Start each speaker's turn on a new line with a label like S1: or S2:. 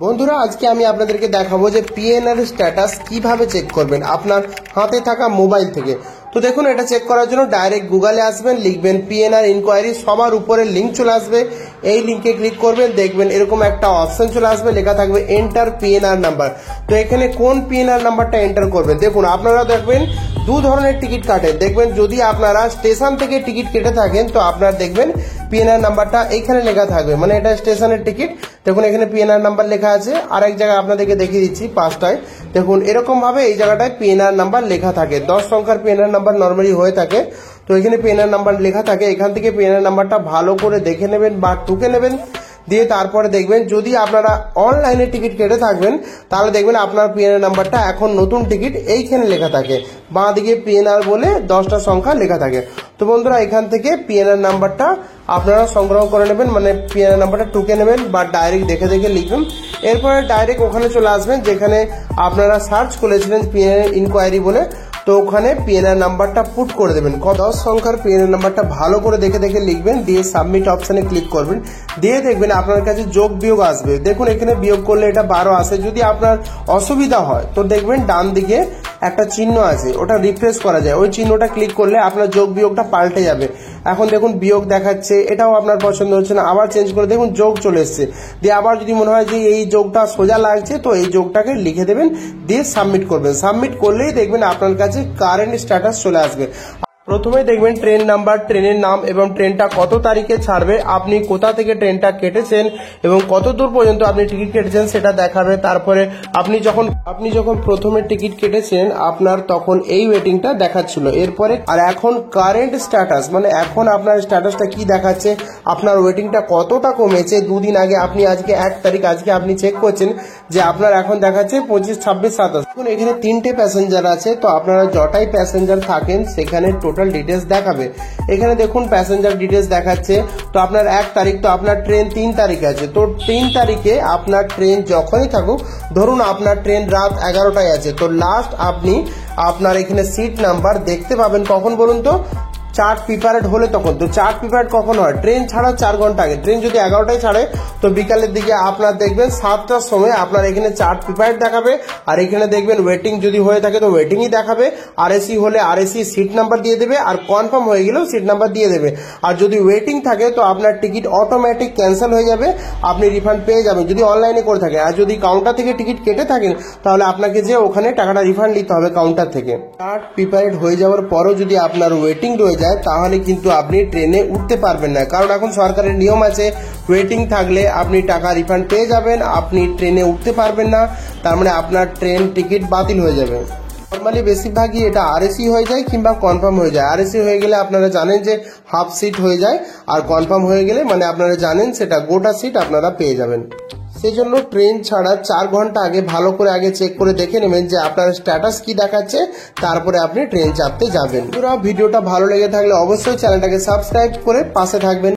S1: বন্ধুরা আজকে আমি আপনাদেরকে দেখাবো যে পিএনআর স্ট্যাটাস কিভাবে চেক করবেন আপনার হাতে থাকা মোবাইল থেকে। তো দেখুন, এটা চেক করার জন্য ডাইরেক্ট গুগলে আসবেন, লিখবেন পিএনআর ইনকোয়ারি, সবার উপরে লিঙ্ক চলে আসবে, এই লিঙ্কে ক্লিক করবেন, দেখবেন এরকম একটা অপশন চলে আসবে, লেখা থাকবে এন্টার পিএনআর নাম্বার। তো এখানে কোন পিএনআর নাম্বারটা এন্টার করবেন, দেখুন আপনারা দেখবেন দু ধরনের টিকিট কাটেন। দেখবেন যদি আপনারা স্টেশন থেকে টিকিট কেটে থাকেন তো আপনারা দেখবেন পিএনআর নাম্বারটা এইখানে লেখা থাকবে, মানে এটা স্টেশনের টিকিট। দেখুন এখানে পিএনআর নাম্বার লেখা আছে। আর এক জায়গায় আপনাদেরকে দেখিয়ে দিচ্ছি পাঁচটায়, দেখুন এরকম ভাবে এই জায়গাটায় পিএনআর নাম্বার লেখা থাকে। 10 সংখ্যার পিএনআর নাম্বার নর্মালি হয়ে থাকে। তো এখানে পিএনআর নাম্বার লেখা থাকে, এখান থেকে পিএনআর নাম্বারটা ভালো করে দেখে নেবেন বা টুকে নেবেন, দিয়ে তারপরে দেখবেন যদি আপনারা অনলাইনে টিকিট কেটে থাকবেন তাহলে দেখবেন আপনার পিএনআর নাম্বারটা এখন নতুন টিকিট এইখানে লেখা থাকে, বাঁ দিকে পিএনআর বলে 10টা সংখ্যা লেখা থাকে। তো বন্ধুরা এখান থেকে পিএনআর নাম্বারটা আপনারা সংগ্রহ করে নেবেন, মানে পিএনআর নাম্বারটা টুকে নেবেন বা ডাইরেক্ট দেখে দেখে লিখবেন। এরপরে ডাইরেক্ট ওখানে চলে আসবেন যেখানে আপনারা সার্চ করেছিলেন পিএনআর ইনকোয়ারি বলে, তো ওখানে পিএনআর নাম্বারটা পুট করে দেবেন। 10 সংখ্যার পিএনআর নাম্বারটা ভালো করে দেখে দেখে লিখবেন, দিয়ে সাবমিট অপশনে ক্লিক করবেন, দিয়ে দেখবেন আপনার কাছে যোগ বিয়োগ আসবে। দেখুন এখানে বিয়োগ করলে এটা 12 আসে। যদি আপনার অসুবিধা হয় তো দেখবেন ডান দিকে একটা চিহ্ন আছে, ওটা রিফ্রেশ করা যায়, ওই চিহ্নটা ক্লিক করলে আপনার যোগ বিয়োগটা পাল্টে যাবে। এখন দেখুন বিয়োগ দেখাচ্ছে, এটাও আপনার পছন্দ হচ্ছে না, আবার চেঞ্জ করে দেখুন যোগ চলে এসছে। দিয়ে আবার যদি মনে হয় যে এই যোগটা সোজা লাগছে তো এই যোগটাকে লিখে দেবেন, দিয়ে সাবমিট করবেন। সাবমিট করলেই দেখবেন আপনার কাছে কারেন্ট স্ট্যাটাস চলে আসবে। প্রথমে দেখবেন ট্রেন নাম্বার, ট্রেনের নাম এবং ট্রেনটা কত তারিখে ছাড়বে, আপনি কোথা থেকে ট্রেনটা কেটেছেন এবং কত দূর পর্যন্ত আপনি টিকিট কেটেছেন সেটা দেখাবে। তারপরে আপনি যখন প্রথমে টিকিট কেটেছেন আপনার তখন এই ওয়েটিংটা দেখাচ্ছিল। এরপরে আর এখন কারেন্ট স্ট্যাটাস, মানে এখন আপনার স্ট্যাটাসটা কি দেখাচ্ছে, আপনার ওয়েটিংটা কতটা কমেছে। দুদিন আগে আপনি আজকে 1 তারিখ, আজকে আপনি চেক করছেন যে আপনার এখন দেখাচ্ছে 25, 26, 27। এখন এখানে 3টে প্যাসেঞ্জার আছে, তো আপনারা যটাই প্যাসেঞ্জার থাকেন সেখানে টোটাল ডিটেলস দেখাবে। এখানে দেখুন প্যাসেঞ্জার ডিটেলস দেখাচ্ছে। তো আপনার 1 তারিখ, তো আপনার ট্রেন 3 তারিখে আছে, তো 3 তারিখে আপনার ট্রেন যখনই থাকুক, ধরুন আপনার ট্রেন রাত 11টায় আছে, তো লাস্ট আপনি আপনার এখানে সিট নাম্বার দেখতে পাবেন কখন বলুন তো, চার্ট প্রিপারেড হলে তখন। তো চার্ট প্রিপারেড কখন হয়, ট্রেন ছাড়ার 4 ঘন্টা আগে। ট্রেন যদি 11টায় ছাড়ে তো বিকালের দিকে আপনার দেখবেন 7টার সময় আপনার এখানে চার্ট প্রিপারেড দেখাবে। আর এখানে দেখবেন ওয়েটিং যদি হয়ে থাকে তো ওয়েটিংই দেখাবে, আরএসি হলে আরএসি সিট নাম্বার দিয়ে দেবে, আর কনফার্ম হয়ে গেলেও সিট নাম্বার দিয়ে দেবে। আর যদি ওয়েটিং থাকে তো আপনার টিকিট অটোমেটিক ক্যান্সেল হয়ে যাবে, আপনি রিফান্ড পেয়ে যাবেন যদি অনলাইনে করে থাকেন। আর যদি কাউন্টার থেকে টিকিট কেটে থাকেন তাহলে আপনাকে যে ওখানে টাকাটা রিফান্ড নিতে হবে কাউন্টার থেকে। চার্ট প্রিপারেড হয়ে যাওয়ার পরও যদি আপনার ওয়েটিং রয়ে যায় তাহলে কিন্তু আপনি ট্রেনে উঠতে পারবেন না, কারণ এখন সরকারের নিয়ম আছে ওয়েটিং থাকলে আপনি টাকা রিফান্ড পেয়ে যাবেন, আপনি ট্রেনে উঠতে পারবেন না, তার মানে আপনার ট্রেন টিকিট বাতিল হয়ে যাবে। নর্মালি বেশিরভাগই এটা আরএসি হয়ে যায় কিংবা কনফার্ম হয়ে যায়। আরএসি হয়ে গেলে আপনারা জানেন যে হাফ সিট হয়ে যায়, আর কনফার্ম হয়ে গেলে মানে আপনারা জানেন সেটা গোটা সিট আপনারা পেয়ে যাবেন। সেই জন্য ট্রেন ছাড়ার 4 ঘন্টা আগে ভালো করে আগে চেক করে দেখে নেবেন যে আপনার স্ট্যাটাস কি দেখাচ্ছে, তারপরে আপনি ট্রেন চাপতে যাবেন। ভিডিওটা ভালো লেগে থাকলে অবশ্যই চ্যানেলটাকে সাবস্ক্রাইব করে পাশে থাকবেন।